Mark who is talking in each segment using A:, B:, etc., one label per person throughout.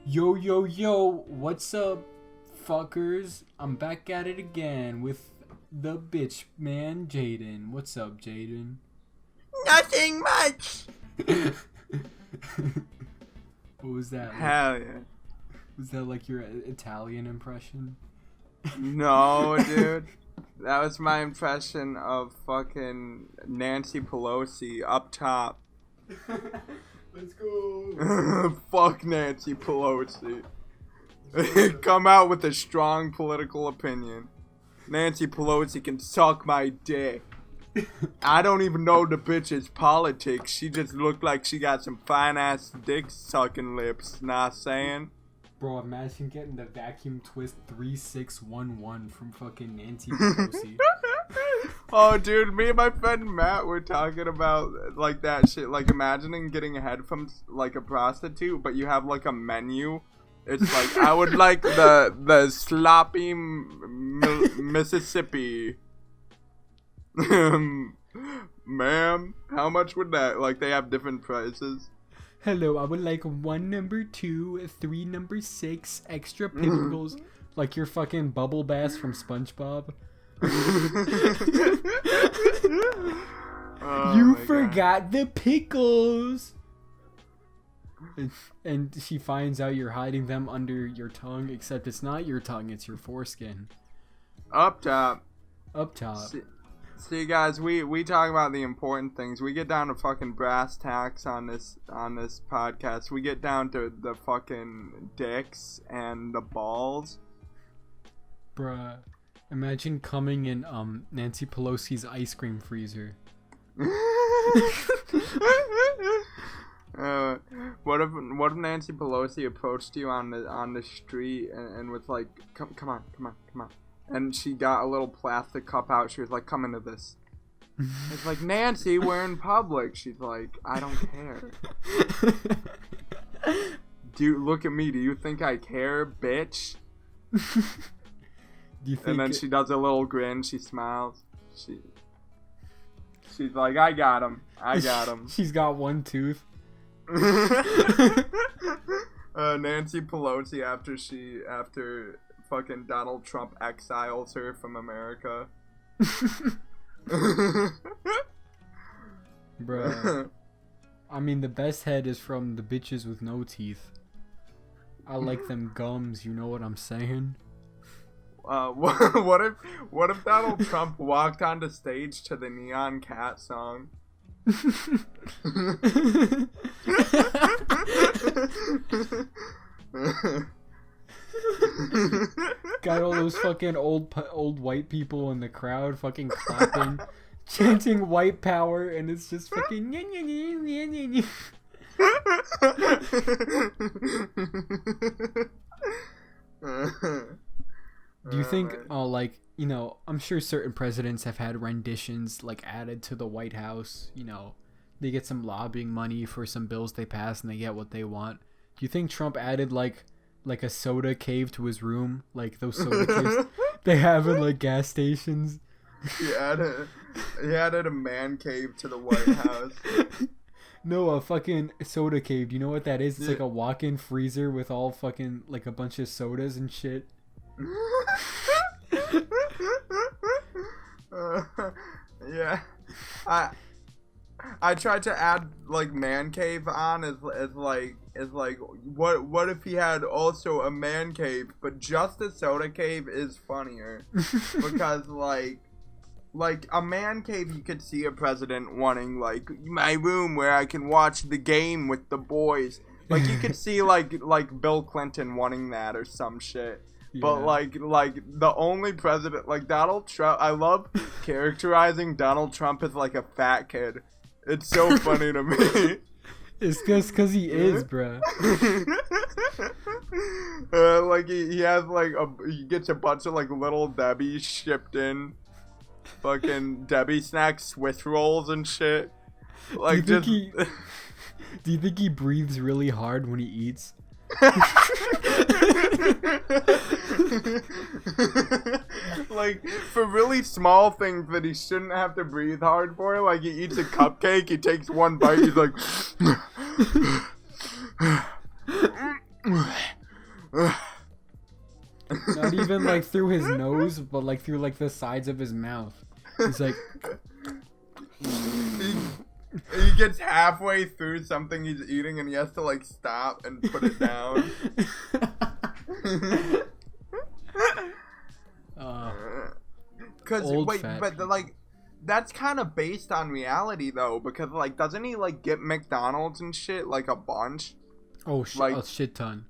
A: Yo, yo, yo, what's up, fuckers? I'm back at it again with the bitch man, Jaden. What's up, Jaden?
B: Nothing much.
A: What was that?
B: Hell yeah.
A: Was that like your Italian impression?
B: No, dude. That was my impression of fucking Nancy Pelosi up top.
A: Let's go.
B: Fuck Nancy Pelosi. Come out with a strong political opinion. Nancy Pelosi can suck my dick. I don't even know the bitch's politics. She just looked like she got some fine ass dick sucking lips. Not saying.
A: Bro, imagine getting the vacuum twist 3611 from fucking Nancy Pelosi.
B: Oh, dude, me and my friend Matt were talking about like that shit. Like imagining getting a head from like a prostitute, but you have like a menu. It's like I would like the sloppy Mississippi. Ma'am, how much would that? Like they have different prices.
A: Hello, I would like 1 number 2, 3 number 6, extra pickles, like your fucking bubble bass from SpongeBob. You forgot the pickles. And she finds out you're hiding them under your tongue, except it's not your tongue, it's your foreskin.
B: Up top.
A: Up top.
B: See guys, we talk about the important things. We get down to fucking brass tacks on this podcast. We get down to the fucking dicks and the balls.
A: Bruh, imagine coming in Nancy Pelosi's ice cream freezer.
B: What if Nancy Pelosi approached you on the street and was like, come on. And she got a little plastic cup out. She was like, come into this. It's like, Nancy, we're in public. She's like, I don't care. Look at me. Do you think I care, bitch? And then she does a little grin. She smiles. She's like, I got him.
A: She's got one tooth.
B: Nancy Pelosi after fucking Donald Trump exiles her from America.
A: Bruh. I mean, the best head is from the bitches with no teeth. I like them gums, you know what I'm saying?
B: What if Donald Trump walked onto stage to the Neon Cat song?
A: Got all those fucking old white people in the crowd fucking clapping, chanting white power, and it's just fucking Do you think, like, you know, I'm sure certain presidents have had renditions, like, added to the White House, you know, they get some lobbying money for some bills they pass and they get what they want. Do you think Trump added, like a soda cave to his room, like those soda caves they have in like gas stations?
B: He added a man cave to the White House.
A: No, a fucking soda cave. Do you know what that is? It's like a walk-in freezer with all fucking like a bunch of sodas and shit.
B: Yeah, I tried to add like man cave on as like what if he had also a man cave, but just a soda cave is funnier because like a man cave you could see a president wanting like my room where I can watch the game with the boys, like you could see like Bill Clinton wanting that or some shit. Yeah. But like the only president like Donald Trump, I love characterizing Donald Trump as like a fat kid. It's so funny to me.
A: It's just because he is, bruh.
B: Like he has like he gets a bunch of like little Debbie shipped in, fucking Debbie snacks, Swiss rolls and shit. Like
A: do you think he breathes really hard when he eats?
B: Like for really small things that he shouldn't have to breathe hard for, like he eats a cupcake, he takes one bite, he's like
A: Not even like through his nose, but like through like the sides of his mouth. He's like,
B: he gets halfway through something he's eating and he has to like stop and put it down. Like that's kind of based on reality though, because like doesn't he like get McDonald's and shit like a bunch?
A: Oh,
B: like,
A: a shit ton.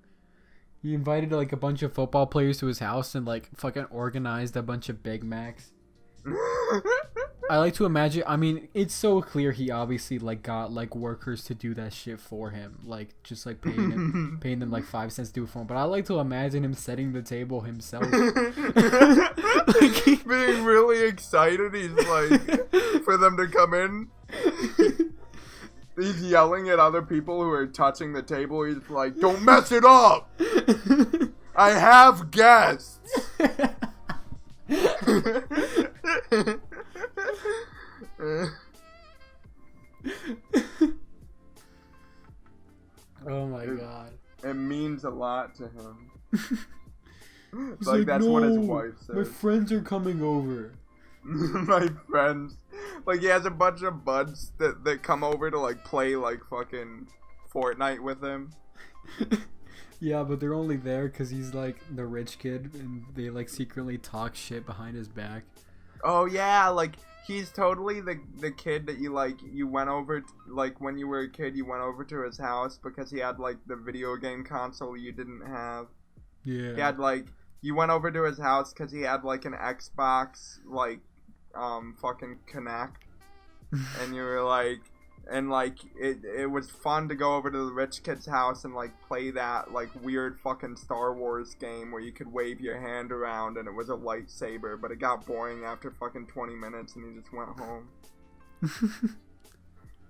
A: He invited like a bunch of football players to his house and like fucking organized a bunch of Big Macs. I like to imagine. I mean, it's so clear he obviously like got like workers to do that shit for him, like just like paying them like 5 cents to do it for him. But I like to imagine him setting the table himself,
B: like, being really excited. He's like for them to come in. He's yelling at other people who are touching the table. He's like, "Don't mess it up! I have guests."
A: Oh my god.
B: It means a lot to him. Like that's no, what his wife said.
A: My friends are coming over.
B: My friends. Like he has a bunch of buds that come over to like play like fucking Fortnite with him.
A: Yeah, but they're only there because he's like the rich kid and they like secretly talk shit behind his back.
B: Oh yeah, like he's totally the kid that you went over to, like when you were a kid you went over to his house because he had like the video game console you didn't have.
A: Yeah.
B: He had like you went over to his house because he had like an Xbox like fucking Connect, and you were like, and like it was fun to go over to the rich kid's house and like play that like weird fucking Star Wars game where you could wave your hand around and it was a lightsaber, but it got boring after fucking 20 minutes and you just went home.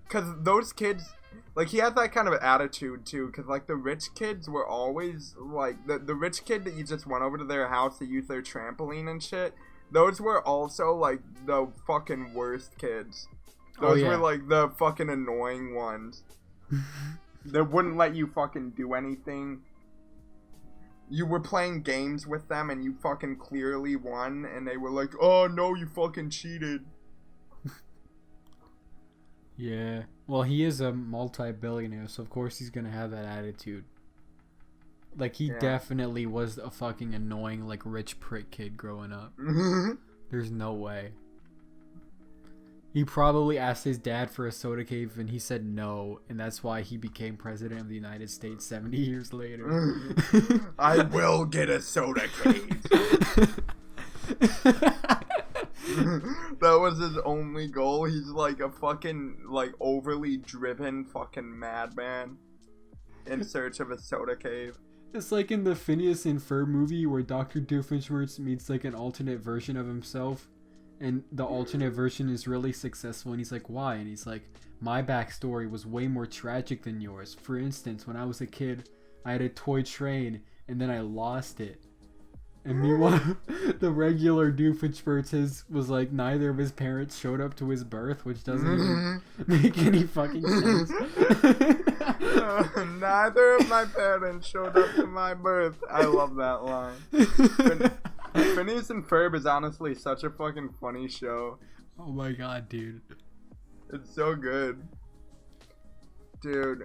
B: Cause those kids, like he had that kind of attitude too, cause like the rich kids were always like the rich kid that you just went over to their house to use their trampoline and shit. Those were also like the fucking worst kids. Those were like the fucking annoying ones. They wouldn't let you fucking do anything. You were playing games with them and you fucking clearly won and they were like, "Oh no, you fucking cheated."
A: Yeah. Well, he is a multi-billionaire, so of course he's gonna have that attitude. Like, he definitely was a fucking annoying, like, rich prick kid growing up. There's no way. He probably asked his dad for a soda cave and he said no, and that's why he became president of the United States 70 years later.
B: I will get a soda cave. That was his only goal. He's like a fucking, like, overly driven fucking madman in search of a soda cave.
A: It's like in the Phineas and Ferb movie where Dr. Doofenshmirtz meets like an alternate version of himself, and the alternate version is really successful, and he's like, why? And he's like, my backstory was way more tragic than yours. For instance, when I was a kid, I had a toy train, and then I lost it. And meanwhile, the regular Doofenshmirtz was like, neither of his parents showed up to his birth, which doesn't even make any fucking sense.
B: Neither of my parents showed up to my birth. I love that line. Phineas and Ferb is honestly such a fucking funny show.
A: Oh my god, dude.
B: It's so good. Dude,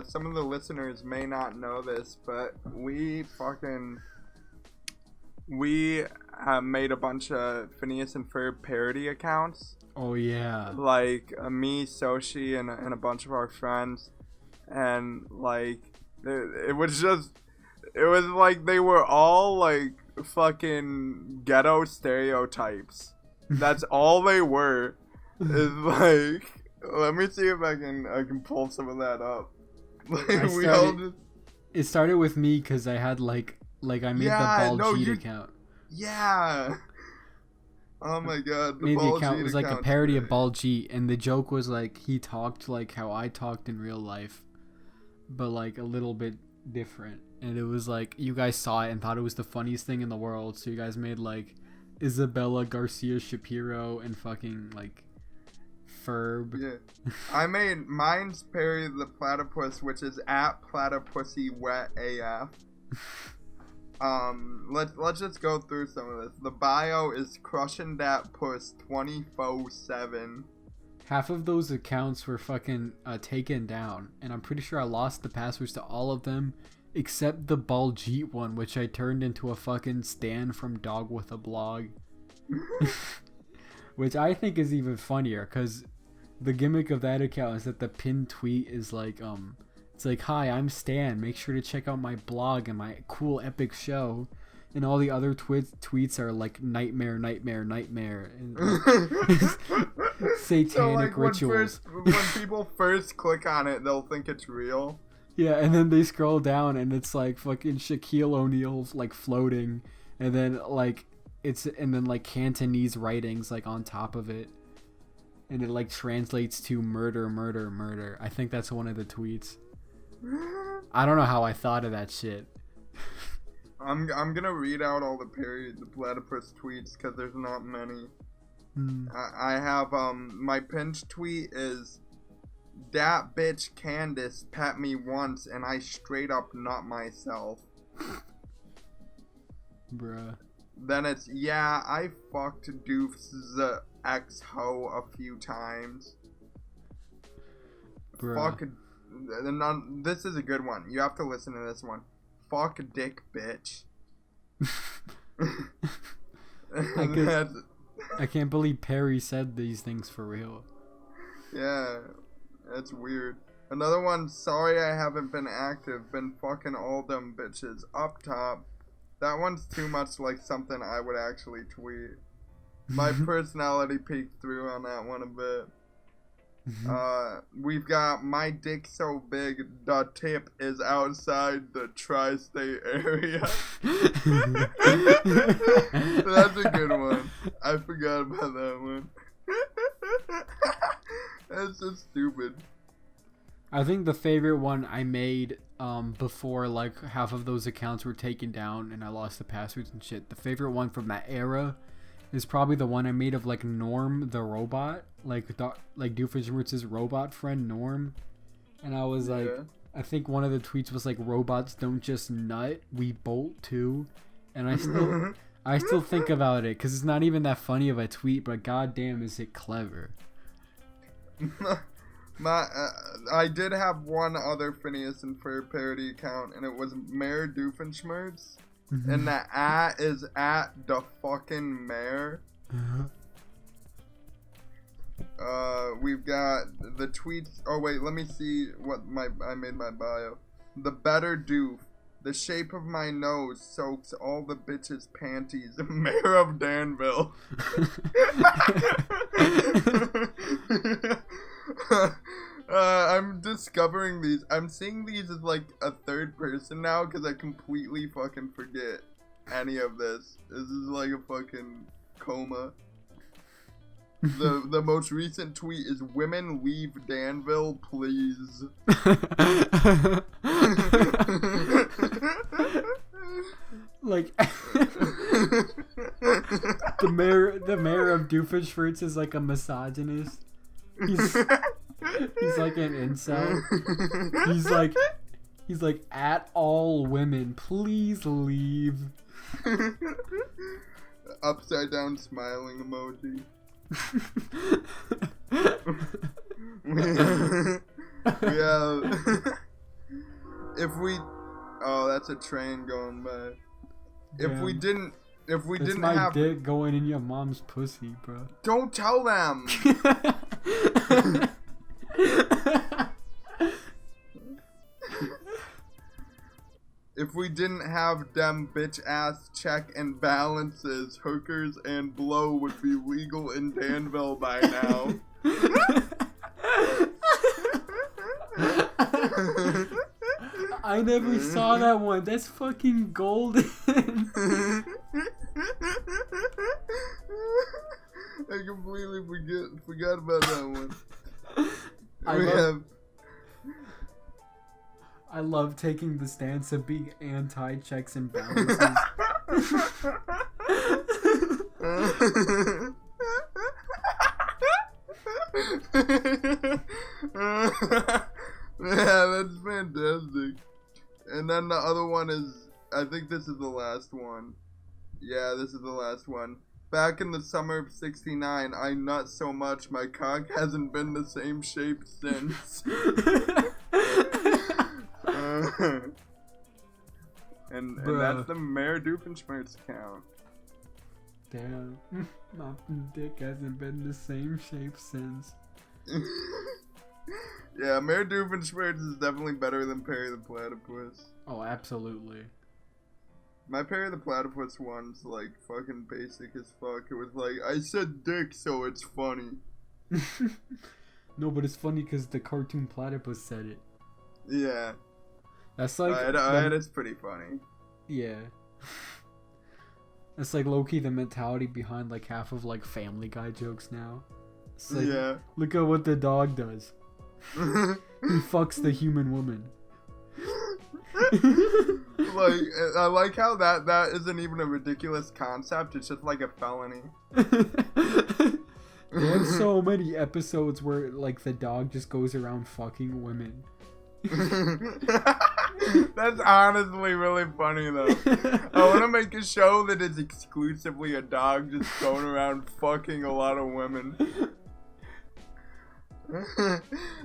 B: some of the listeners may not know this, but we have made a bunch of Phineas and Ferb parody accounts.
A: Oh yeah.
B: Like me, Soshi, and a bunch of our friends, and like it was like they were all like fucking ghetto stereotypes. That's all they were. Is like, let me see if I can pull some of that up. Like
A: it started with me because I had like I made the Baljeet account.
B: Yeah. Oh my god.
A: The account was like a parody of Baljeet, and the joke was like he talked like how I talked in real life, but like a little bit different. And it was like you guys saw it and thought it was the funniest thing in the world, so you guys made like Isabella Garcia Shapiro and fucking like Ferb.
B: Yeah. I made mine's Perry the Platypus, which is at platypussywetaf. Let's just go through some of this. The bio is crushing that puss 24/7.
A: Half of those accounts were fucking taken down, and I'm pretty sure I lost the passwords to all of them except the Baljeet one, which I turned into a fucking stan from Dog with a Blog. Which I think is even funnier, because the gimmick of that account is that the pinned tweet is like, it's like, "Hi, I'm Stan. Make sure to check out my blog and my cool epic show." And all the other tweets are like nightmare, nightmare, nightmare, and satanic
B: so, like,
A: rituals.
B: When people first click on it, they'll think it's real.
A: Yeah, and then they scroll down and it's like fucking Shaquille O'Neal's like floating, and then like Cantonese writings like on top of it, and it like translates to murder, murder, murder. I think that's one of the tweets. I don't know how I thought of that shit.
B: I'm gonna read out all the platypus tweets because there's not many. I have my pinned tweet is, "Dat bitch Candace pet me once and I straight up nut myself."
A: Bruh.
B: Then it's, "Yeah, I fucked Doof's ex-ho a few times."
A: Bruh.
B: Fuck. This is a good one. You have to listen to this one. "Fuck dick, bitch."
A: I can't believe Perry said these things for real.
B: Yeah, that's weird. Another one, "Sorry I haven't been active. Been fucking all them bitches." Up top. That one's too much like something I would actually tweet. My personality peeked through on that one a bit. We've got, "My dick so big, the tip is outside the tri-state area." That's a good one. I forgot about that one. That's so stupid.
A: I think the favorite one I made before like half of those accounts were taken down and I lost the passwords and shit. The favorite one from that era is probably the one I made of like Norm the robot, like Doofenshmirtz's robot friend Norm, and I was like, I think one of the tweets was like, "Robots don't just nut, we bolt too," and I still think about it because it's not even that funny of a tweet, but goddamn is it clever.
B: I did have one other Phineas and Ferb parody account, and it was Mayor Doofenshmirtz. And the @ is at the fucking mayor. We've got the tweets. Oh wait, let me see what I made my bio. "The better doof. The shape of my nose soaks all the bitches' panties." Mayor of Danville. I'm discovering these. I'm seeing these as like a third person now because I completely fucking forget any of this. This is like a fucking coma. The most recent tweet is, "Women leave Danville, please."
A: Like the mayor of Doofenshmirtz is like a misogynist. He's like an incel. He's like, "At all women, please leave."
B: Upside down smiling emoji. we have oh, that's a train going by. If we didn't
A: my
B: have
A: dick going in your mom's pussy, bro.
B: Don't tell them. If we didn't have them bitch ass check and balances, hookers and blow would be legal in Danville by now.
A: I never saw that one. That's fucking golden.
B: I completely forgot about that one.
A: I love taking the stance of being anti-checks and balances.
B: that's fantastic. And then the other one is, I think this is the last one. Yeah, this is the last one. Back in the summer of '69, I nut so much my cock hasn't been the same shape since. And that's the Mayor Doofenshmirtz count.
A: Damn, my dick hasn't been the same shape since.
B: Yeah, Mayor Doofenshmirtz is definitely better than Perry the Platypus.
A: Oh, absolutely.
B: My Perry the Platypus one's like fucking basic as fuck. It was like, I said dick, so it's funny.
A: No, but it's funny because the cartoon platypus said it.
B: Yeah.
A: That's like
B: it's pretty funny.
A: Yeah. That's like low-key the mentality behind like half of like Family Guy jokes now. It's like,
B: yeah.
A: Look at what the dog does. He fucks the human woman.
B: Like, I like how that isn't even a ridiculous concept. It's just like a felony.
A: They have so many episodes where like the dog just goes around fucking women.
B: That's honestly really funny though. I want to make a show that is exclusively a dog just going around fucking a lot of women.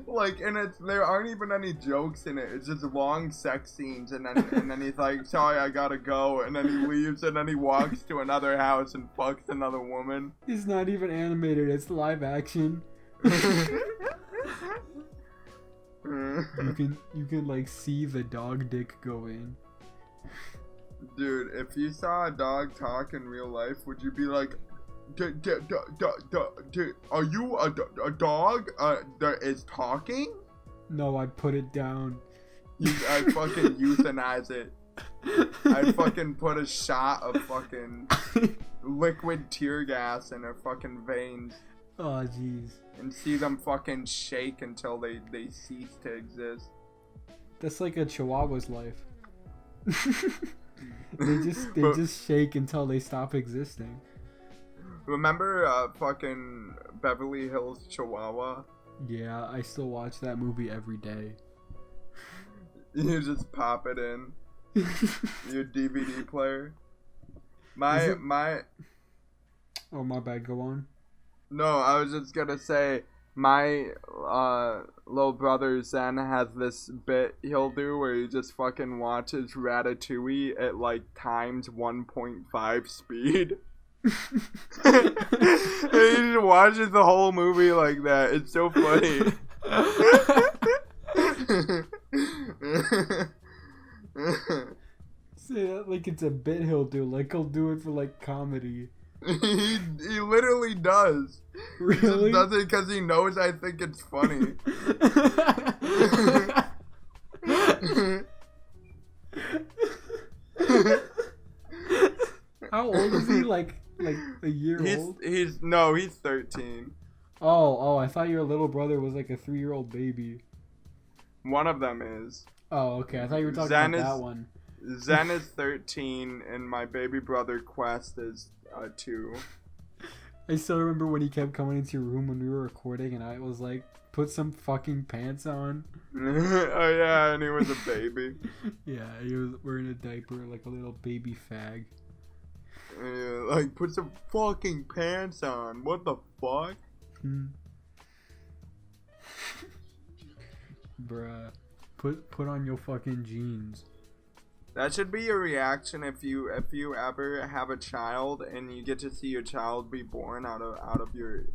B: Like, and there aren't even any jokes in it. It's just long sex scenes, and then he's like, "Sorry, I gotta go," and then he leaves, and then he walks to another house and fucks another woman.
A: It's not even animated; it's live action. You can like see the dog dick go in.
B: Dude, if you saw a dog talk in real life, would you be like, are you a dog that is talking?
A: No, I'd put it down.
B: I'd fucking euthanize it. I'd fucking put a shot of fucking liquid tear gas in her fucking veins.
A: Oh, jeez.
B: And see them fucking shake until they cease to exist.
A: That's like a Chihuahua's life. They just shake until they stop existing.
B: Remember fucking Beverly Hills Chihuahua?
A: Yeah, I still watch that movie every day.
B: You just pop it in your DVD player.
A: Oh, my bad. Go on.
B: No, I was just gonna say, my little brother Zen has this bit he'll do where he just fucking watches Ratatouille at like times 1.5 speed. And he just watches the whole movie like that. It's so funny.
A: Say that like it's a bit he'll do. Like he'll do it for like comedy.
B: He literally does.
A: Really?
B: He just does it because he knows I think it's funny.
A: How old is he? Like a year old?
B: He's 13.
A: Oh, I thought your little brother was like a 3-year-old baby.
B: One of them is.
A: Oh, okay. I thought you were talking about that one.
B: Zen is 13, and my baby brother Quest is 2.
A: I still remember when he kept coming into your room when we were recording, and I was like, "Put some fucking pants on."
B: Oh yeah, and he was a baby.
A: Yeah, he was wearing a diaper like a little baby fag.
B: Yeah, like, put some fucking pants on. What the fuck?
A: Bruh, put on your fucking jeans.
B: That should be your reaction if you ever have a child and you get to see your child be born out of your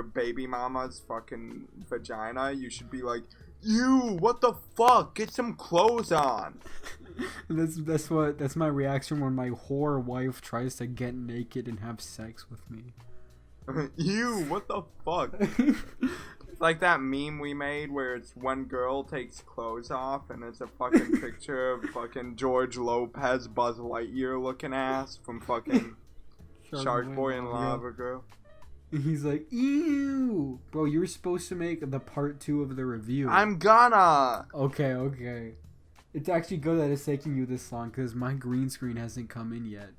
B: baby mama's fucking vagina. You should be like, "Ew, what the fuck? Get some clothes on."
A: That's my reaction when my whore wife tries to get naked and have sex with me.
B: Ew, what the fuck? It's like that meme we made where it's one girl takes clothes off and it's a fucking picture of fucking George Lopez Buzz Lightyear looking ass from fucking Shark Boy and Lava Girl.
A: He's like, "Ew, bro, you were supposed to make the part 2 of the review."
B: I'm gonna.
A: Okay. It's actually good that it's taking you this long because my green screen hasn't come in yet,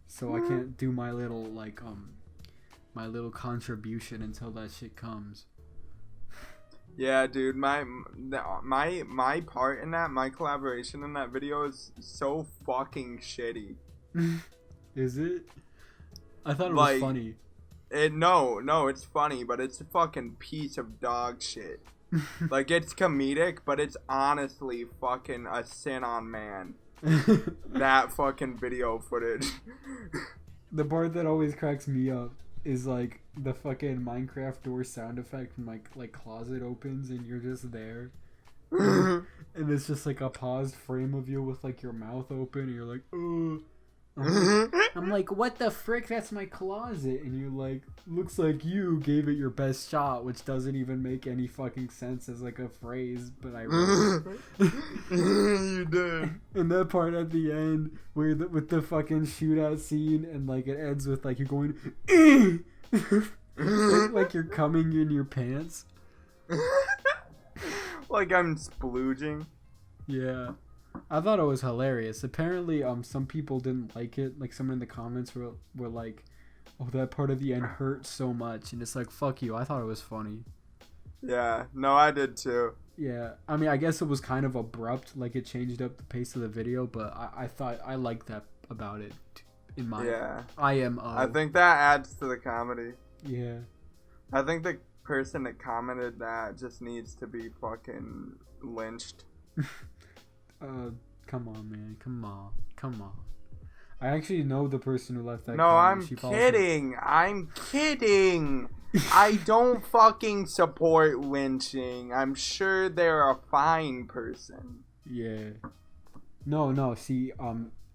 A: so I can't do my little like my little contribution until that shit comes.
B: Yeah, dude, my part in that, my collaboration in that video is so fucking shitty.
A: Is it? I thought it
B: Like,
A: was funny.
B: No, it's funny, but it's a fucking piece of dog shit. Like, it's comedic, but it's honestly fucking a sin on man. That fucking video footage.
A: The part that always cracks me up is like the fucking Minecraft door sound effect from like closet opens and you're just there. And it's just like a paused frame of you with like your mouth open and you're like, oh. I'm like, what the frick? That's my closet. And you're like, looks like you gave it your best shot, which doesn't even make any fucking sense as like a phrase, but I wrote it.
B: You did.
A: And that part at the end where with the fucking shootout scene and like it ends with like you're going like you're coming in your pants.
B: Like I'm splooging.
A: Yeah. I thought it was hilarious. Apparently, some people didn't like it. Like, someone in the comments were like, oh, that part of the end hurt so much. And it's like, fuck you. I thought it was funny.
B: Yeah. No, I did too.
A: Yeah. I mean, I guess it was kind of abrupt. Like, it changed up the pace of the video. But I thought I liked that about it in my IMO.
B: I think that adds to the comedy.
A: Yeah.
B: I think the person that commented that just needs to be fucking lynched.
A: Come on, man. Come on. I actually know the person who left that
B: comment. No, I'm kidding. I don't fucking support lynching. I'm sure they're a fine person.
A: Yeah. No. See,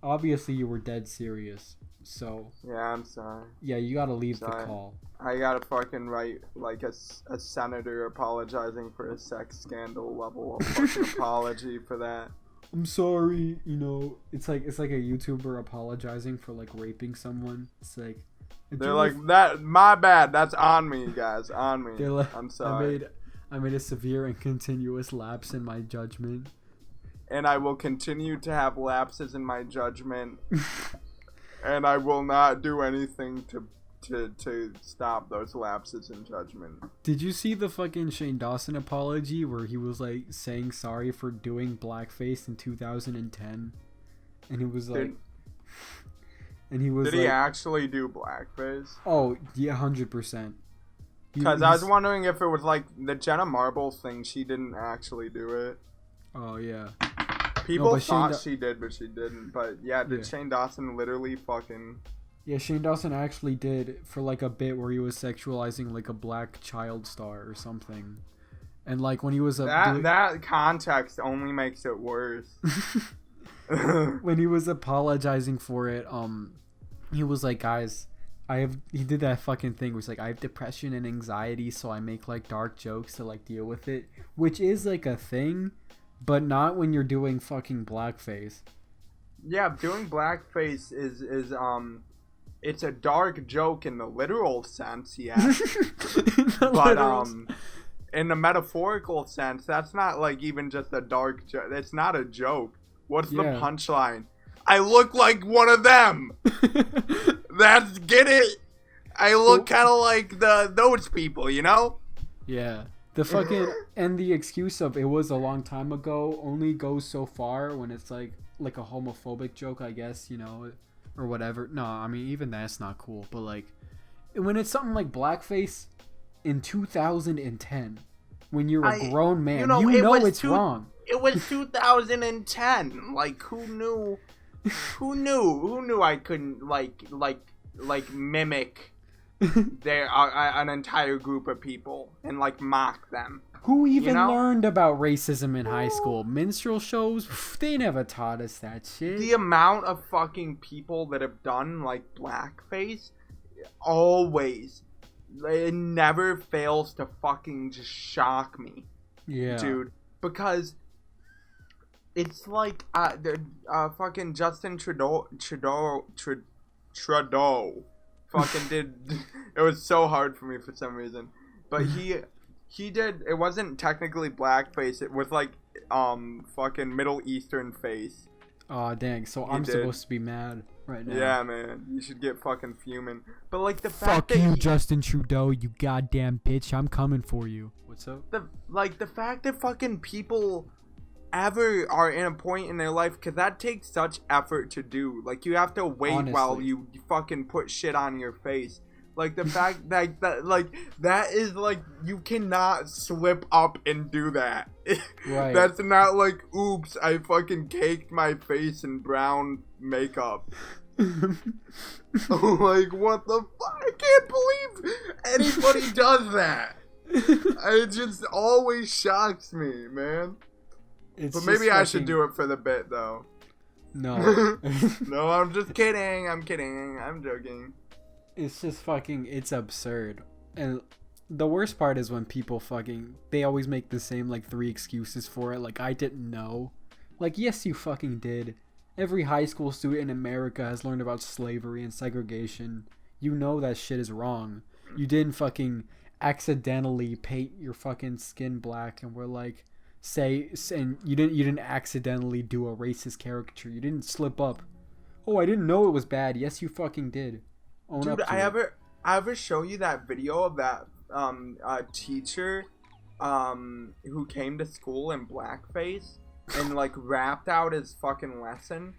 A: obviously you were dead serious. So.
B: Yeah, I'm sorry.
A: Yeah, you gotta leave the call.
B: I gotta fucking write like a senator apologizing for a sex scandal level of fucking apology for that.
A: I'm sorry, you know, it's like a YouTuber apologizing for like raping someone. It's like
B: they're like that. My bad. That's on me, guys. On me.
A: They're like,
B: I'm sorry.
A: I made a severe and continuous lapse in my judgment,
B: and I will continue to have lapses in my judgment, and I will not do anything to stop those lapses in judgment.
A: Did you see the fucking Shane Dawson apology where he was like saying sorry for doing blackface in 2010? And he was like, did
B: he actually do blackface?
A: Oh yeah, 100%.
B: Because I was wondering if it was like the Jenna Marbles thing. She didn't actually do it.
A: Oh yeah.
B: People thought she did, but she didn't. But yeah, Shane Dawson literally fucking?
A: Yeah, Shane Dawson actually did for like a bit where he was sexualizing like a black child star or something, and like when he was
B: that context only makes it worse.
A: When he was apologizing for it, he was like, guys, he did that fucking thing where he's like, I have depression and anxiety, so I make like dark jokes to like deal with it, which is like a thing, but not when you're doing fucking blackface.
B: Yeah, doing blackface is it's a dark joke in the literal sense, yes. But in the metaphorical sense, that's not like even just a dark joke. It's not a joke. What's the punchline? I look like one of them. Get it? I look kind of like those people, you know?
A: Yeah. The fucking and the excuse of it was a long time ago only goes so far when it's like a homophobic joke, I guess, you know, or whatever. No, I mean, even that's not cool. But like, when it's something like blackface in 2010, when you're a grown man, you know it's wrong.
B: It was 2010. Like, who knew? Who knew I couldn't like mimic an entire group of people and like mock them?
A: Who even learned about racism in high school? Minstrel shows? They never taught us that shit.
B: The amount of fucking people that have done, like, blackface, always, it never fails to fucking just shock me.
A: Yeah.
B: Dude. Because it's like, fucking Justin Trudeau fucking did, it was so hard for me for some reason. But he did, it wasn't technically blackface, it was like fucking Middle Eastern face.
A: Aw, dang. So I'm
B: did.
A: supposed to be mad right now.
B: Yeah, man. You should get fucking fuming. But like the fact
A: Fuck
B: that
A: you, Justin Trudeau, you goddamn bitch. I'm coming for you. What's up?
B: the fact that fucking people ever are in a point in their life, because that takes such effort to do. Like, you have to wait while
A: Honestly.
B: you fucking put shit on your face. Like, the fact that is like, you cannot slip up and do that.
A: Right.
B: That's not like, oops, I fucking caked my face in brown makeup. Like, what the fuck? I can't believe anybody does that. It just always shocks me, man.
A: It's
B: But maybe
A: just
B: I should do it for the bit, though.
A: No.
B: No, I'm just kidding. I'm kidding. I'm joking.
A: It's just fucking, it's absurd. And the worst part is when people fucking, they always make the same like 3 excuses for it. Like, I didn't know. Like, yes, you fucking did. Every high school student in America has learned about slavery and segregation. You know that shit is wrong. You didn't fucking accidentally paint your fucking skin black and were like, and you didn't accidentally do a racist caricature. You didn't slip up. Oh, I didn't know it was bad. Yes, you fucking did. Own
B: Dude,
A: up to
B: I
A: it.
B: ever show you that video of that teacher who came to school in blackface and like rapped out his fucking lesson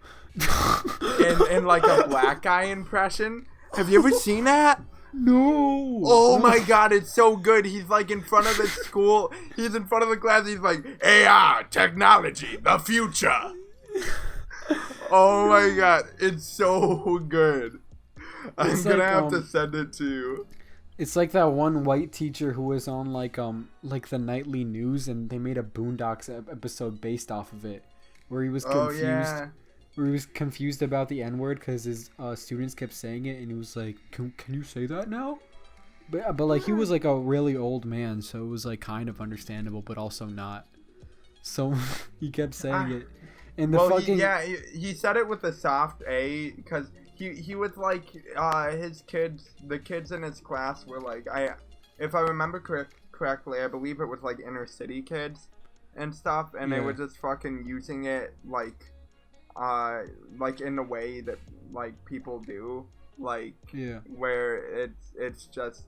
B: in like a black guy impression? Have you ever seen that?
A: No.
B: Oh my god, it's so good. He's like in front of the school. He's in front of the class. He's like, AI, technology, the future. Oh my god, it's so good. I'm
A: It's
B: gonna
A: like,
B: have to send it to you.
A: It's like that one white teacher who was on like the nightly news, and they made a Boondocks episode based off of it, where he was confused.
B: Oh yeah.
A: Where he was confused about the N-word because his students kept saying it, and he was like, "Can you say that now?" But like he was like a really old man, so it was like kind of understandable, but also not. So he kept saying it, and the fucking
B: he said it with a soft A because he was like the kids in his class were like, if I remember correctly, I believe it was like inner city kids and stuff, and they were just fucking using it like in the way that like people do, like where it's just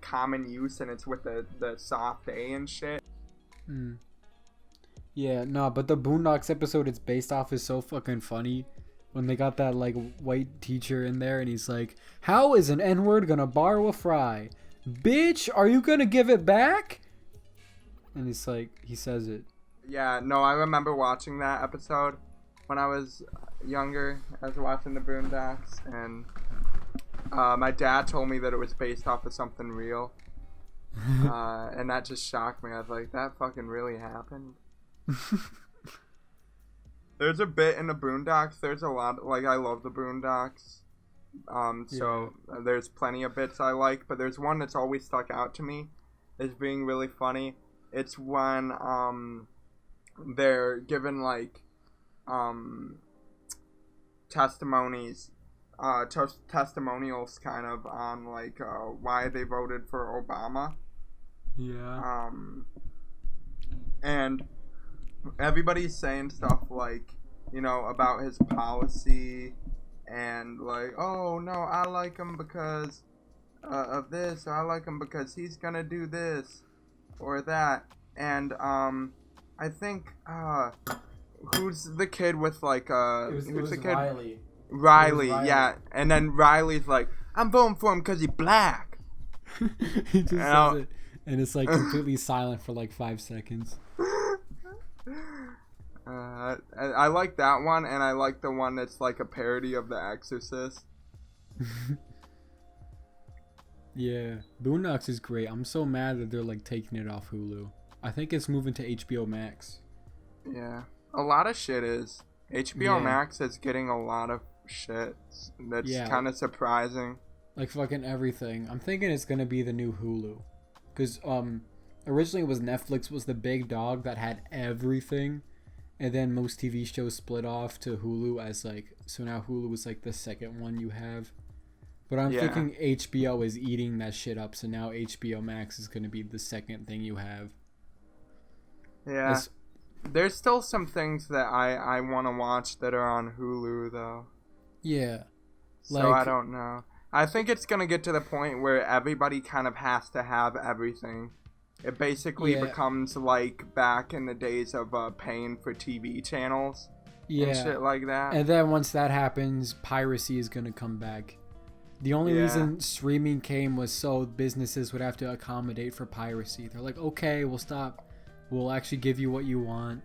B: common use, and it's with the soft A and shit.
A: Yeah, no, but the Boondocks episode it's based off is so fucking funny when they got that like white teacher in there, and he's like, "How is an N-word gonna borrow a fry? Bitch, are you gonna give it back?" And it's like, he says it.
B: Yeah, no, I remember watching that episode when I was younger. I was watching the Boondocks, and my dad told me that it was based off of something real, and that just shocked me. I was like, that fucking really happened. There's a bit in the Boondocks. There's a lot, like, I love the Boondocks. So there's plenty of bits I like, but there's one that's always stuck out to me as being really funny. It's when they're given like testimonials kind of on like why they voted for Obama.
A: Yeah.
B: And everybody's saying stuff like, you know, about his policy, and like, oh no, I like him because of this, or I like him because he's gonna do this or that. And I think who's the kid with like
A: It was
B: the kid?
A: Riley.
B: Riley, yeah. And then Riley's like, I'm voting for him because he's black.
A: He just says it, and it's like completely silent for like 5 seconds.
B: I like that one, and I like the one that's like a parody of The Exorcist.
A: Yeah, Boondocks is great. I'm so mad that they're like taking it off Hulu. I think it's moving to HBO Max.
B: Yeah, a lot of shit is. HBO
A: Yeah.
B: Max is getting a lot of shit. That's kind of surprising.
A: Like fucking everything. I'm thinking it's gonna be the new Hulu, because originally it was Netflix was the big dog that had everything, and then most TV shows split off to Hulu as like, so now Hulu is like the second one you have. But I'm thinking HBO is eating that shit up, so now HBO Max is gonna be the second thing you have.
B: Yeah. There's still some things that I want to watch that are on Hulu though.
A: Yeah.
B: So I don't know. I think it's gonna get to the point where everybody kind of has to have everything. It basically becomes like back in the days of paying for TV channels and shit like that.
A: And then once that happens, piracy is gonna come back. The only reason streaming came was so businesses would have to accommodate for piracy. They're like, okay, we'll stop. We'll actually give you what you want.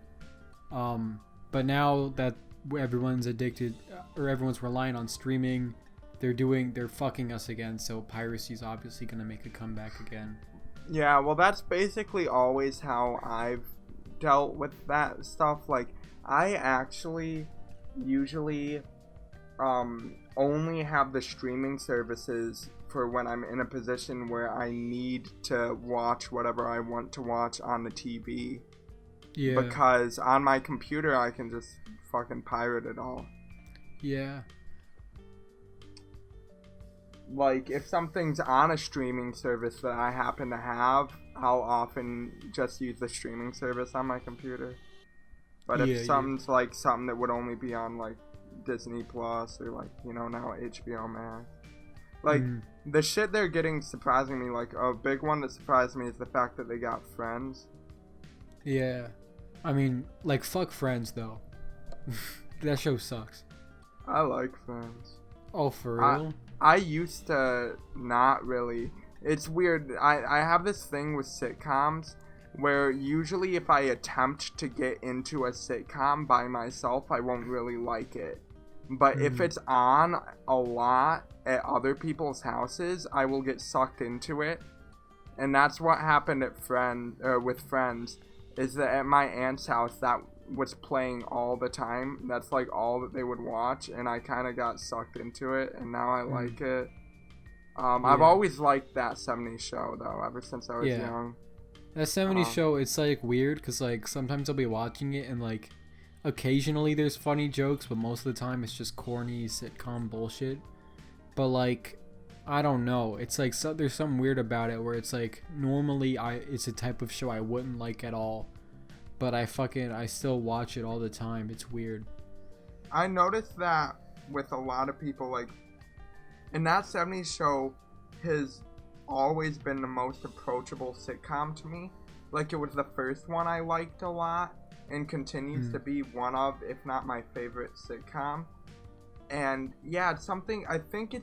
A: But now that everyone's addicted or everyone's relying on streaming, they're fucking us again. So piracy's obviously gonna make a comeback again.
B: Yeah, well, that's basically always how I've dealt with that stuff. Like, I actually usually only have the streaming services for when I'm in a position where I need to watch whatever I want to watch on the TV. Yeah. Because on my computer, I can just fucking pirate it all.
A: Yeah.
B: Like, if something's on a streaming service that I happen to have, I'll often just use the streaming service on my computer. But if something's like something that would only be on like Disney Plus or like, you know, now HBO Max. Like, the shit they're getting surprising me, like, a big one that surprised me is the fact that they got Friends.
A: Yeah. I mean, like, fuck Friends, though. That show sucks.
B: I like Friends.
A: Oh, for real?
B: I used to not really. It's weird. I have this thing with sitcoms where usually if I attempt to get into a sitcom by myself, I won't really like it. But if it's on a lot at other people's houses, I will get sucked into it. And that's what happened at with Friends, is that at my aunt's house, that was playing all the time. That's like all that they would watch, and I kind of got sucked into it, and now I like it. I've always liked that 70s show, though, ever since I was young.
A: That 70s show, it's like weird, because like sometimes I'll be watching it, and like occasionally there's funny jokes, but most of the time it's just corny sitcom bullshit. But like, I don't know, it's like there's something weird about it where it's like normally it's a type of show I wouldn't like at all, but I still watch it all the time. It's weird.
B: I noticed that with a lot of people, like, and that 70s show has always been the most approachable sitcom to me. Like, it was the first one I liked a lot and continues to be one of, if not my favorite sitcom. And yeah, it's something, I think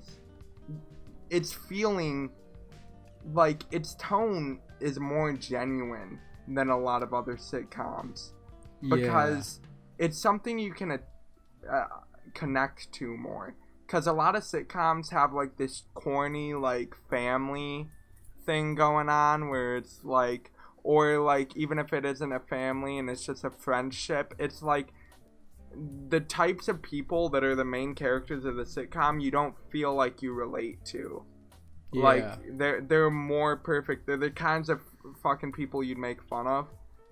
B: it's feeling like its tone is more genuine than a lot of other sitcoms, because it's something you can connect to more. Because a lot of sitcoms have like this corny like family thing going on where it's like, or like even if it isn't a family and it's just a friendship, it's like the types of people that are the main characters of the sitcom you don't feel like you relate to. Like they're more perfect. They're the kinds of fucking people you'd make fun of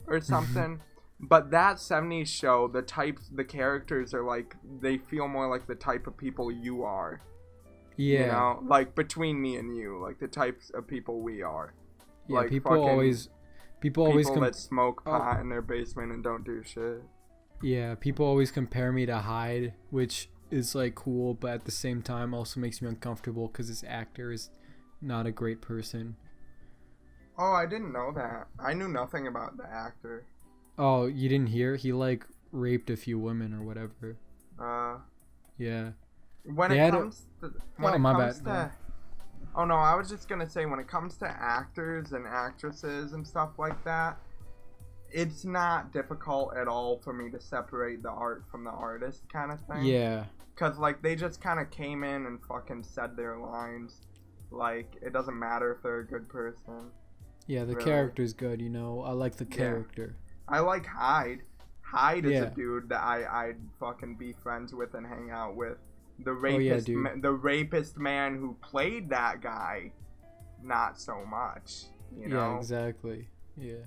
B: or something. But that 70s show, the characters are like, they feel more like the type of people you are. Yeah. You know, like between me and you, like the types of people we are.
A: Yeah,
B: like
A: people always
B: that smoke pot in their basement and don't do shit.
A: Yeah, people always compare me to Hyde, which is like cool, but at the same time also makes me uncomfortable because this actor is not a great person.
B: Oh, I didn't know that. I knew nothing about the actor.
A: Oh, you didn't hear? He like raped a few women or whatever. Yeah.
B: Oh no, I was just gonna say, when it comes to actors and actresses and stuff like that, it's not difficult at all for me to separate the art from the artist kind of thing.
A: Yeah.
B: Cause like they just kind of came in and fucking said their lines. Like, it doesn't matter if they're a good person.
A: Yeah, the character's good, you know. I like the character.
B: I like Hyde. Hyde is a dude that I'd fucking be friends with and hang out with. The rapist, the rapist man who played that guy, not so much. You know?
A: Yeah, exactly. Yeah.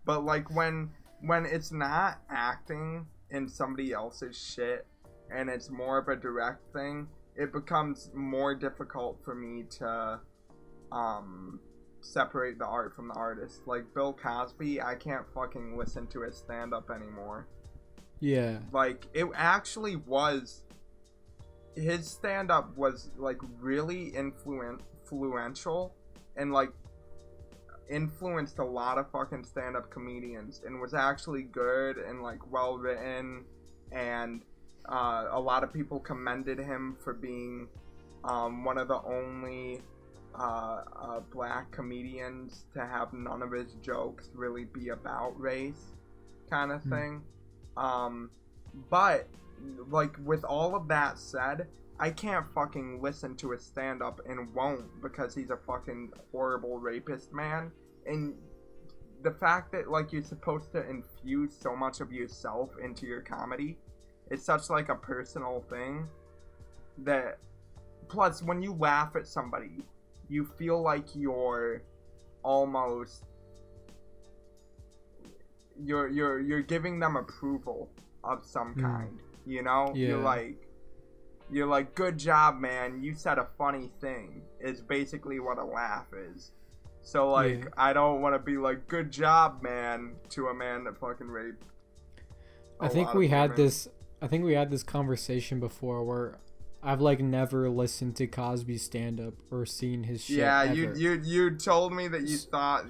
B: But like when it's not acting in somebody else's shit and it's more of a direct thing, it becomes more difficult for me to separate the art from the artist. Like Bill Cosby, I can't fucking listen to his stand-up anymore.
A: Yeah.
B: Like, it actually was... His stand-up was, like, really influential and, like, influenced a lot of fucking stand-up comedians and was actually good and, like, well-written, and a lot of people commended him for being one of the only black comedians to have none of his jokes really be about race, kind of thing. But, like, with all of that said, I can't fucking listen to his stand-up and won't, because he's a fucking horrible rapist man. And the fact that, like, you're supposed to infuse so much of yourself into your comedy, it's such, like, a personal thing that... Plus, when you laugh at somebody, you feel like you're almost... You're giving them approval of some kind, you know?
A: Yeah.
B: You're like, good job, man, you said a funny thing, is basically what a laugh is. So, like, I don't want to be like, good job, man, to a man that fucking raped
A: I think we had this conversation before where I've, like, never listened to Cosby's stand-up or seen his shit ever.
B: You told me that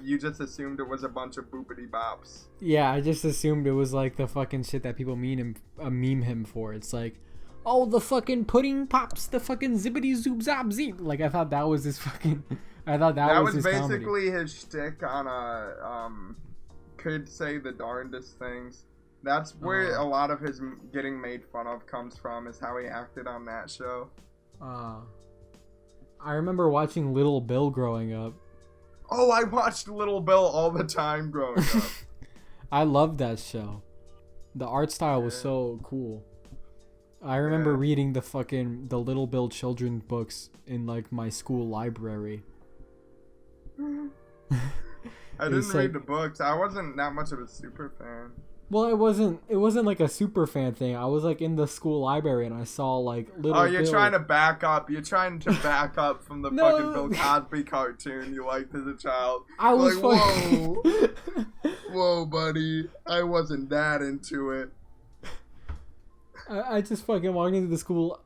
B: you just assumed it was a bunch of boopity bops.
A: Yeah, I just assumed it was, like, the fucking shit that people meme him for. It's like, oh, the fucking pudding pops, the fucking zippity zoop zop zeep. Like, I thought that was his fucking... I thought that was his
B: basically
A: comedy.
B: his shtick on a, could say the darndest things. That's where a lot of his getting made fun of comes from, is how he acted on that show.
A: I remember watching Little Bill growing up.
B: Oh, I watched Little Bill all the time growing up.
A: I loved that show. The art style was so cool. I remember reading the Little Bill children's books in, like, my school library.
B: I didn't read the books. I wasn't that much of a super fan.
A: Well, it wasn't like a super fan thing. I was, like, in the school library and I saw, like, Little Bill.
B: Oh, you're trying to back up. You're trying to back up from the fucking Bill Cosby cartoon you liked as a child.
A: I was
B: like, whoa. Whoa, buddy. I wasn't that into it.
A: I just fucking walked into the school.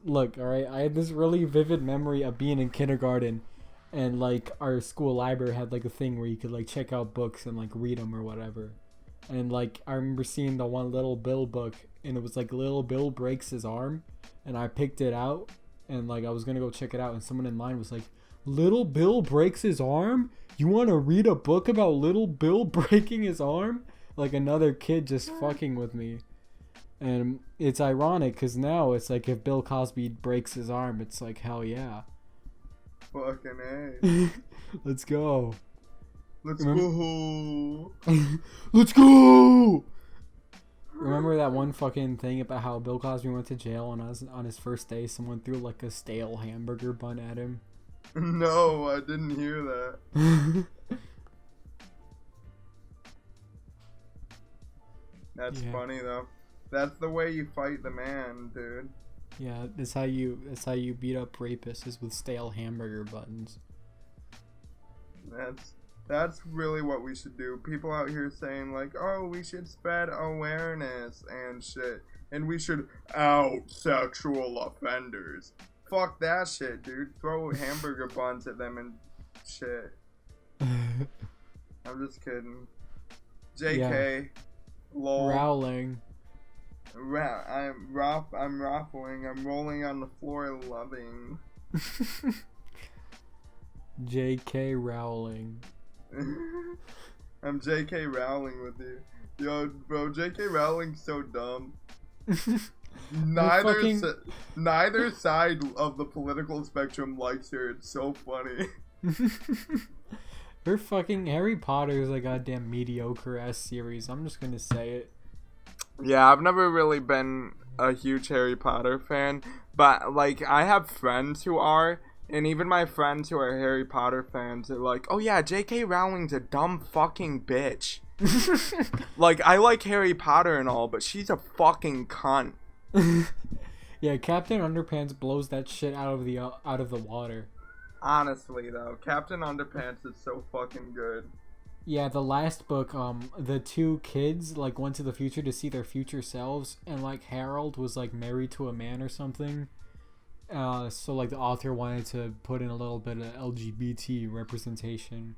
A: Look, alright, I had this really vivid memory of being in kindergarten, and, like, our school library had, like, a thing where you could, like, check out books and, like, read them or whatever. And, like, I remember seeing the one Little Bill book, and it was, like, Little Bill breaks his arm, and I picked it out, and, like, I was gonna go check it out, and someone in line was like, Little Bill breaks his arm? You want to read a book about Little Bill breaking his arm? Like, another kid just fucking with me. And it's ironic because now it's like if Bill Cosby breaks his arm, it's like, hell yeah.
B: Fucking A.
A: Let's go.
B: Let's go.
A: Let's go. Remember that one fucking thing about how Bill Cosby went to jail and on his first day someone threw, like, a stale hamburger bun at him?
B: No, I didn't hear that. That's funny though. That's the way you fight the man, dude.
A: Yeah, that's how you beat up rapists, is with stale hamburger buns.
B: That's really what we should do. People out here saying, like, oh, we should spread awareness and shit, and we should out sexual offenders. Fuck that shit, dude. Throw hamburger buns at them and shit. I'm just kidding. JK.
A: Yeah.
B: Lol.
A: Rowling.
B: I'm raffling. I'm rolling on the floor loving.
A: J.K. Rowling.
B: I'm J.K. Rowling with you. Yo, bro, J.K. Rowling's so dumb. Neither side of the political spectrum likes her. It's so funny.
A: Her fucking Harry Potter is a goddamn mediocre ass series. I'm just gonna say it.
B: Yeah, I've never really been a huge Harry Potter fan, but, like, I have friends who are, and even my friends who are Harry Potter fans are like, oh yeah, J.K. Rowling's a dumb fucking bitch. Like, I like Harry Potter and all, but she's a fucking cunt.
A: Yeah, Captain Underpants blows that shit out of the water.
B: Honestly, though, Captain Underpants is so fucking good.
A: Yeah, the last book, the two kids like went to the future to see their future selves, and like Harold was like married to a man or something. So like the author wanted to put in a little bit of LGBT representation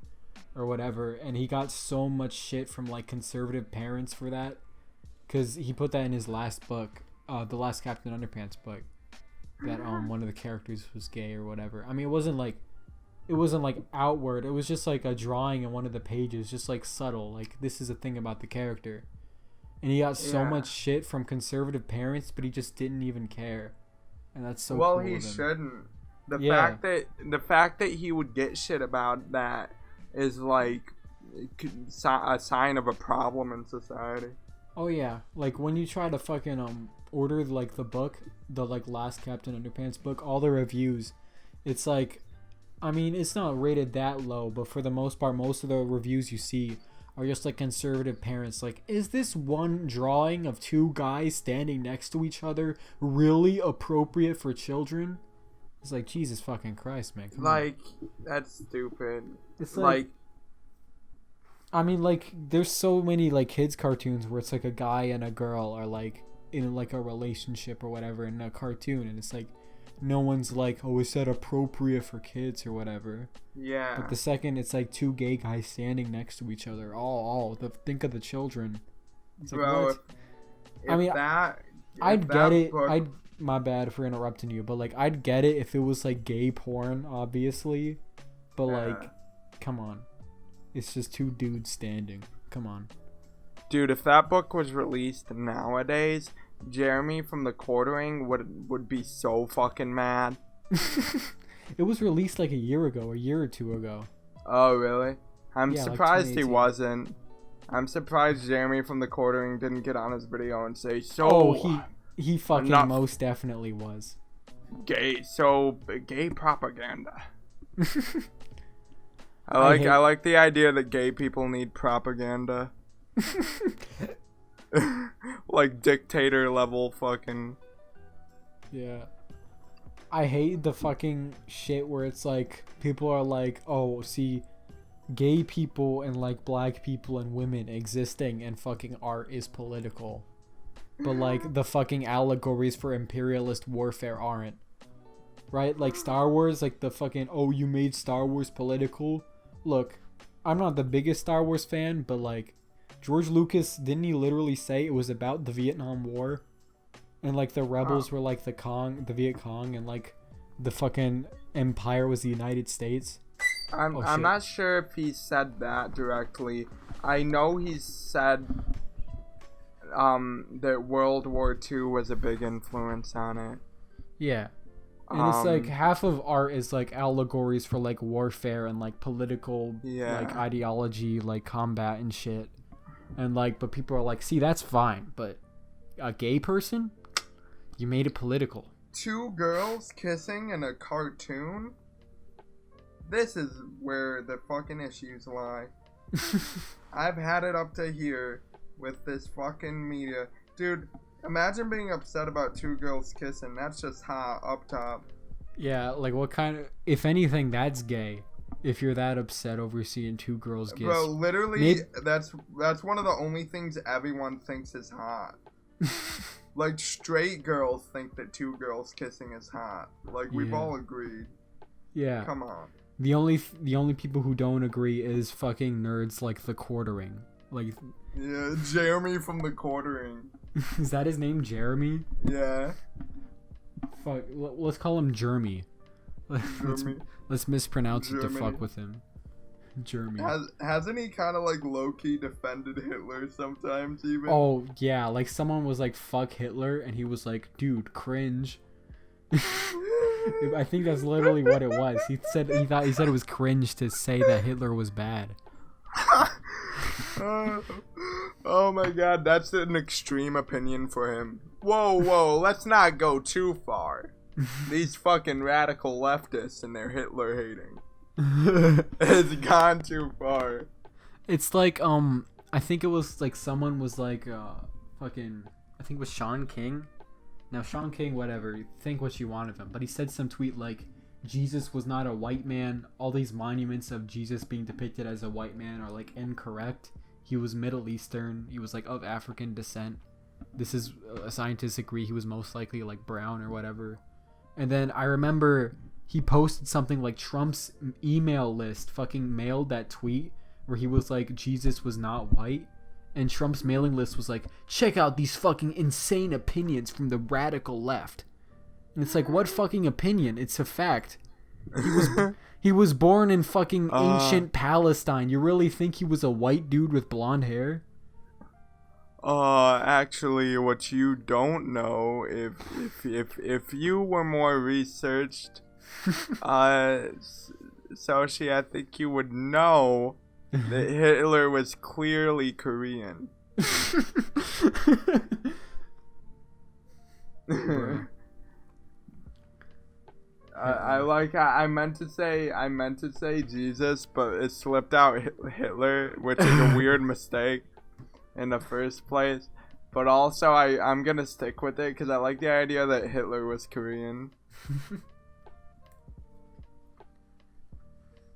A: or whatever, and he got so much shit from like conservative parents for that, because he put that in his last book, the last Captain Underpants book, that one of the characters was gay or whatever. I mean, it wasn't like outward. It was just like a drawing in one of the pages, just like subtle. Like, this is a thing about the character, and he got so much shit from conservative parents, but he just didn't even care, and that's so
B: well,
A: cool
B: he
A: of him.
B: shouldn't. The fact that he would get shit about that is like a sign of a problem in society.
A: Oh yeah, like when you try to fucking order like the book, the like last Captain Underpants book, all the reviews, it's like, I mean, it's not rated that low, but for the most part, most of the reviews you see are just like conservative parents like, is this one drawing of two guys standing next to each other really appropriate for children? It's like, Jesus fucking Christ, man. Come
B: like
A: on.
B: That's stupid.
A: It's like, I mean, like, there's so many like kids cartoons where it's like a guy and a girl are like in like a relationship or whatever in a cartoon, and it's like, no one's like, oh, is that appropriate for kids or whatever.
B: Yeah.
A: But the second it's like two gay guys standing next to each other, think of the children. It's like,
B: bro,
A: what?
B: I mean,
A: I'd get it. My bad for interrupting you, but like, I'd get it if it was like gay porn, obviously. But like, come on, it's just two dudes standing. Come on,
B: dude. If that book was released nowadays, Jeremy from The Quartering would be so fucking mad.
A: It was released like a year or two ago.
B: Oh, really? I'm surprised
A: like
B: he wasn't. I'm surprised Jeremy from The Quartering didn't get on his video and say,
A: he fucking most definitely was.
B: Gay propaganda. I like the idea that gay people need propaganda. Like dictator level fucking.
A: Yeah. I hate the fucking shit where it's like, people are like, oh, see, gay people and like black people and women existing and fucking art is political. But like the fucking allegories for imperialist warfare aren't. Right? Like Star Wars, like the fucking, oh, you made Star Wars political. Look, I'm not the biggest Star Wars fan, but like, George Lucas, didn't he literally say it was about the Vietnam War? And like the rebels were like the Viet Cong, and like the fucking empire was the United States?
B: I'm not sure if he said that directly. I know he said that World War II was a big influence on it.
A: Yeah. And it's like half of art is like allegories for like warfare and like political like ideology, like combat and shit. And like, but people are like, see, that's fine, but a gay person, you made it political.
B: Two girls kissing in a cartoon? This is where the fucking issues lie. I've had it up to here with this fucking media. Dude, imagine being upset about two girls kissing. That's just hot up top.
A: Yeah, like what kind of, if anything, that's gay. If you're that upset over seeing two girls kiss.
B: Bro, literally, that's one of the only things everyone thinks is hot. Like, straight girls think that two girls kissing is hot. Like, we've all agreed.
A: Yeah.
B: Come on.
A: The only people who don't agree is fucking nerds like The Quartering. Like.
B: Yeah, Jeremy from The Quartering.
A: Is that his name, Jeremy?
B: Yeah.
A: Fuck, let's call him Jeremy. Let's mispronounce it to fuck with him. Jeremy.
B: Hasn't he kind of like low-key defended Hitler sometimes even?
A: Oh, yeah, like someone was like, fuck Hitler, and he was like, dude, cringe. I think that's literally what it was. He said it was cringe to say that Hitler was bad.
B: Oh my god, that's an extreme opinion for him. Whoa, let's not go too far. These fucking radical leftists and their Hitler hating. It's gone too far.
A: It's like, I think it was like someone was like, I think it was Sean King. Now, Sean King, whatever, think what you want of him, but he said some tweet like, Jesus was not a white man. All these monuments of Jesus being depicted as a white man are like incorrect. He was Middle Eastern. He was like of African descent. This is scientists agree he was most likely like brown or whatever. And then I remember he posted something like Trump's email list fucking mailed that tweet where he was like Jesus was not white. And Trump's mailing list was like, check out these fucking insane opinions from the radical left. And it's like, what fucking opinion? It's a fact. He was born in fucking ancient Palestine. You really think he was a white dude with blonde hair?
B: Actually, what you don't know, if you were more researched, Soshi, I think you would know that Hitler was clearly Korean. I meant to say Jesus, but it slipped out Hitler, which is a weird mistake in the first place. But also, I'm gonna stick with it because I like the idea that Hitler was Korean.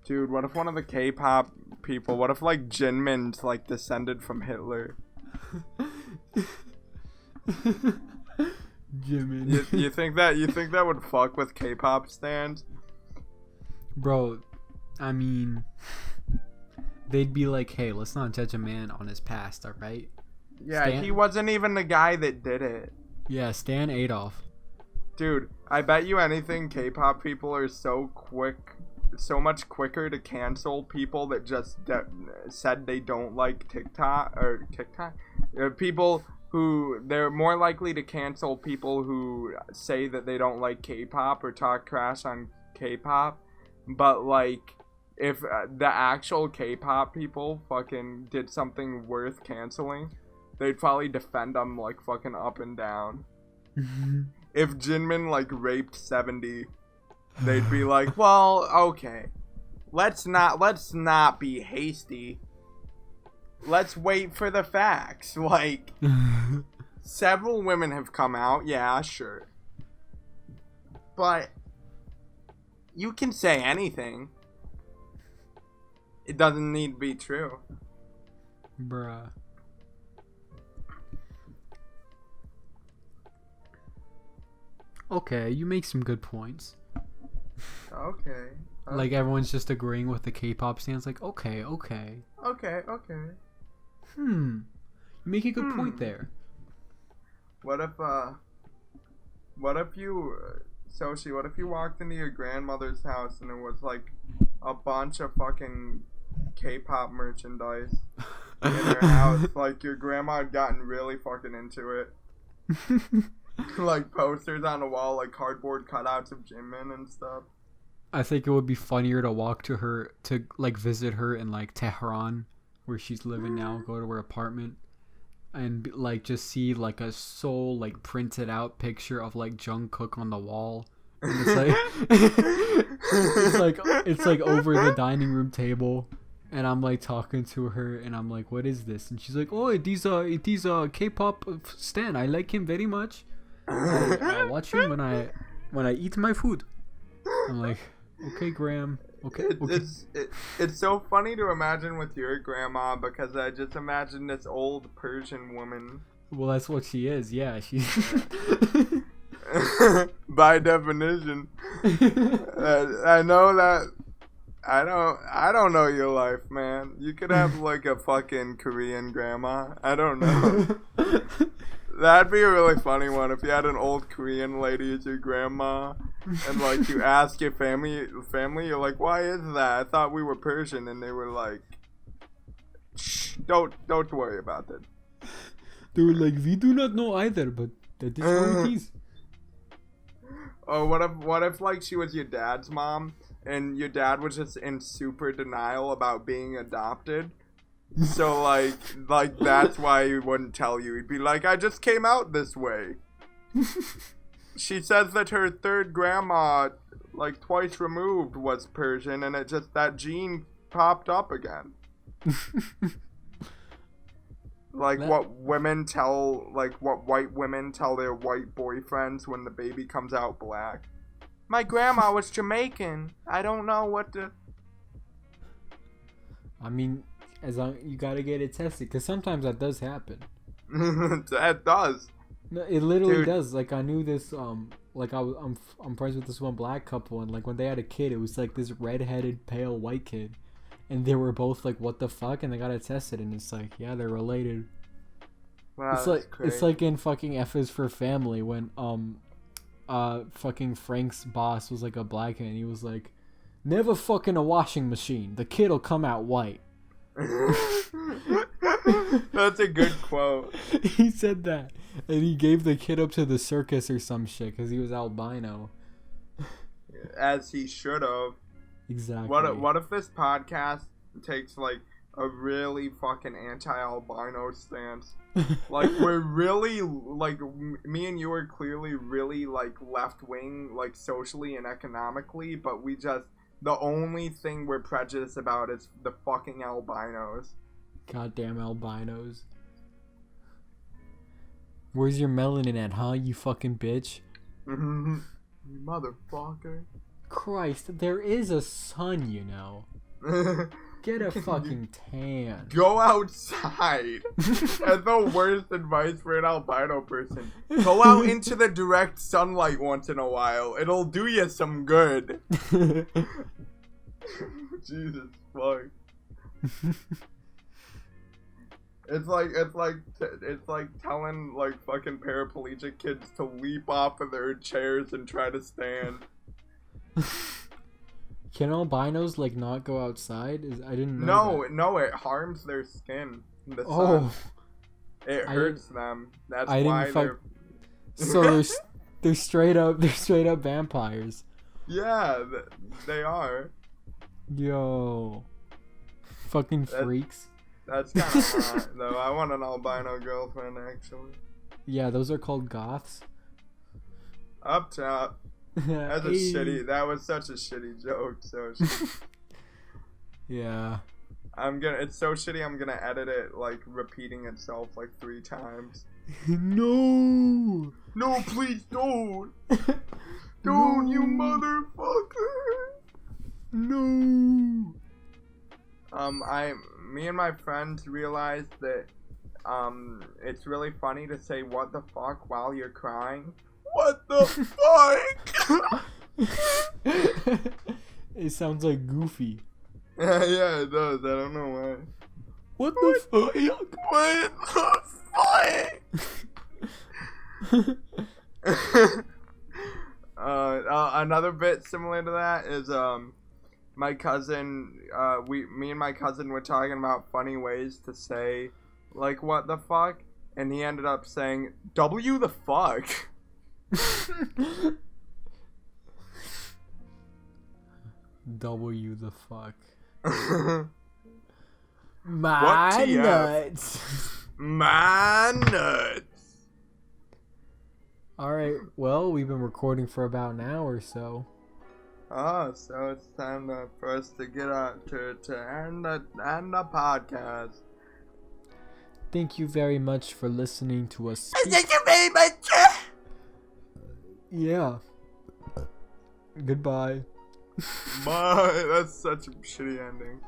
B: Dude, what if one of the K-pop people, what if like Jinmin's like descended from Hitler?
A: Jimin.
B: You think that would fuck with K-pop stands?
A: Bro, I mean, they'd be like, hey, let's not judge a man on his past, alright?
B: Yeah, he wasn't even the guy that did it.
A: Yeah, Stan Adolf.
B: Dude, I bet you anything K-pop people are so much quicker to cancel people that just said they don't like TikTok. People who, they're more likely to cancel people who say that they don't like K-pop or talk trash on K-pop. But like, if the actual K-pop people fucking did something worth canceling, they'd probably defend them like fucking up and down. If Jinmin like raped 70, they'd be like, well, okay, let's not be hasty. Let's wait for the facts. Like, several women have come out, yeah, sure, but you can say anything. It doesn't need to be true.
A: Bruh. Okay, you make some good points.
B: Okay.
A: Like, everyone's just agreeing with the K-pop stands. Like, okay.
B: Okay.
A: You make a good point there.
B: What if you, Soshi, what if you walked into your grandmother's house and it was like a bunch of fucking K-pop merchandise in her house? Like, your grandma had gotten really fucking into it. Like, posters on the wall, like cardboard cutouts of Jimin and stuff.
A: I think it would be funnier to walk to her, to like visit her in like Tehran, where she's living now, go to her apartment, and like just see like a soul like printed out picture of like Jungkook on the wall. And it's like it's like over the dining room table, and I'm like talking to her, and I'm like, what is this? And she's like, oh, it is a K-pop stan. I like him very much. I watch him when I eat my food. I'm like, okay, Graham. Okay.
B: It's so funny to imagine with your grandma, because I just imagine this old Persian woman.
A: Well, that's what she is. Yeah, she's.
B: By definition. I know that. I don't know your life, man. You could have like a fucking Korean grandma. I don't know. That'd be a really funny one if you had an old Korean lady as your grandma, and like you ask your family, you're like, why is that? I thought we were Persian, and they were like, shh, don't worry about it.
A: They were like, we do not know either, but that is how it is.
B: Oh, what if like she was your dad's mom, and your dad was just in super denial about being adopted? So like that's why he wouldn't tell you. He'd be like, I just came out this way. She says that her third grandma, like twice removed, was Persian, and it just, that gene popped up again. Like what white women tell their white boyfriends when the baby comes out black. My grandma was Jamaican. I don't know what to...
A: I mean, as long you gotta get it tested, because sometimes that does happen.
B: That does.
A: No, it literally
B: Dude.
A: does. Like I knew this. Like I'm friends with this one black couple, and like when they had a kid, it was like this redheaded, pale white kid, and they were both like, "What the fuck?" And they got it tested, and it's like, yeah, they're related.
B: Wow,
A: It's like in fucking F is for Family when fucking Frank's boss was like a black guy, and he was like, "Never fucking a washing machine. The kid'll come out white."
B: That's a good quote.
A: He said that, and he gave the kid up to the circus or some shit because he was albino.
B: As he should have.
A: Exactly.
B: What if this podcast takes like a really fucking anti-albino stance? Like we're really like me and you are clearly really like left-wing, like socially and economically, but we just the only thing we're prejudiced about is the fucking albinos.
A: Goddamn albinos. Where's your melanin at, huh, you fucking bitch?
B: You motherfucker.
A: Christ, there is a sun, you know. Get a fucking tan.
B: Go outside. That's the worst advice for an albino person. Go out into the direct sunlight once in a while. It'll do you some good. Jesus fuck. It's like telling like fucking paraplegic kids to leap off of their chairs and try to stand.
A: Can albinos like not go outside? I didn't know.
B: No, it harms their skin. The sun.
A: Oh,
B: It hurts them. That's
A: I
B: why
A: didn't
B: they're.
A: so they're straight up vampires.
B: Yeah, they are.
A: Yo, fucking freaks.
B: That's kind of hot, though. I want an albino girlfriend, actually.
A: Yeah, those are called goths.
B: Up top. That's a
A: Hey.
B: shitty. That was such a shitty joke. So shitty.
A: Yeah.
B: It's so shitty. I'm gonna edit it like repeating itself like 3 times.
A: No.
B: No, please don't.
A: No.
B: Don't, you motherfucker.
A: No.
B: Me and my friends realized that it's really funny to say "what the fuck" while you're crying. What the fuck?
A: It sounds like Goofy.
B: Yeah, it does. I don't know why.
A: What the fuck?
B: What the fuck? Another bit similar to that is my cousin. Me and my cousin were talking about funny ways to say like "what the fuck," and he ended up saying "W the fuck."
A: W the fuck.
B: What
A: My
B: TF?
A: nuts.
B: My nuts.
A: Alright, well, we've been recording for about an hour or so.
B: Oh, so it's time for us to get out to end the podcast.
A: Thank you very much for listening to us speak.
B: Thank you very much.
A: Yeah. Goodbye.
B: Bye. That's such a shitty ending.